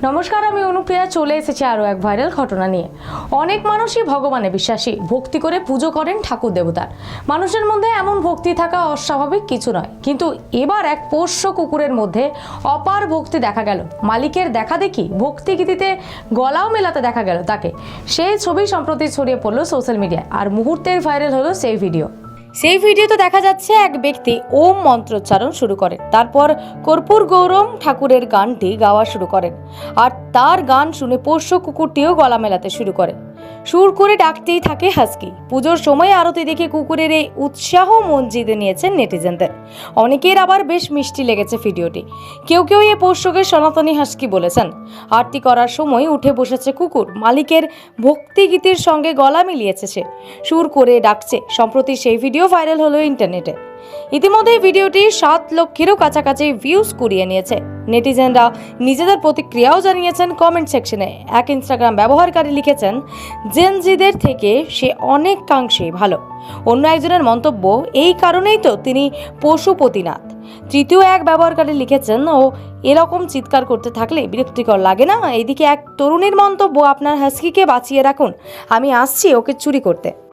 নমস্কার, আমি অনুপ্রিয়া চলে এসেছি আরও এক ভাইরাল ঘটনা নিয়ে। অনেক মানুষই ভগবানে বিশ্বাসী, ভক্তি করে পুজো করেন ঠাকুর দেবতার। মানুষের মধ্যে এমন ভক্তি থাকা অস্বাভাবিক কিছু নয়, কিন্তু এবার এক পোষ্য কুকুরের মধ্যে অপার ভক্তি দেখা গেল। মালিকের দেখা দেখি ভক্তি গীতিতে গলাও মেলাতে দেখা গেল তাকে। সেই ছবি সম্প্রতি ছড়িয়ে পড়লো সোশ্যাল মিডিয়ায়, আর মুহূর্তের ভাইরাল হলো সেই ভিডিও। সেই ভিডিওতে দেখা যাচ্ছে এক ব্যক্তি ওম মন্ত্রোচ্চারণ শুরু করেন, তারপর কর্পূর গৌরম ঠাকুরের গানটি গাওয়া শুরু করেন, আর তার গান শুনে পোষ্য কুকুরটিও গলা মেলাতে শুরু করে। সুর করে ডাকতেই থাকে হাস্কি। পুজোর সময় আরতি দেখে কুকুরের এই উৎসাহ মন জিতে নিয়েছেন নেটিজেনদের। অনেকের আবার বেশ মিষ্টি লেগেছে ভিডিওটি। কেউ কেউ এই পোষ্যকে সনাতনী হাস্কি বলেছেন। আরতি করার সময় উঠে বসেছে কুকুর, মালিকের ভক্তি গীতির সঙ্গে গলা মিলিয়েছে সে, সুর করে ডাকছে। সম্প্রতি সেই ভিডিও ভাইরাল হলো ইন্টারনেটে। ইতিমধ্যে ভিডিওটি 7 লক্ষেরও কাছাকাছি ভিউজ কুড়িয়ে নিয়েছে। নেটিজেনরা নিজেদের প্রতিক্রিয়াও জানিয়েছেন কমেন্ট সেকশনে। এক ইনস্টাগ্রাম ব্যবহারকারী লিখেছেন, জেনজিদের থেকে সে অনেকাংশেই ভালো। অন্য একজনের মন্তব্য, এই কারণেই তো তিনি পশুপতিনাথ। তৃতীয় এক ব্যবহারকারী লিখেছেন, ও এরকম চিৎকার করতে থাকলে বিরক্তিকর লাগে না? এইদিকে এক তরুণীর মন্তব্য, আপনার হাস্কিকে বাঁচিয়ে রাখুন, আমি আসছি ওকে চুরি করতে।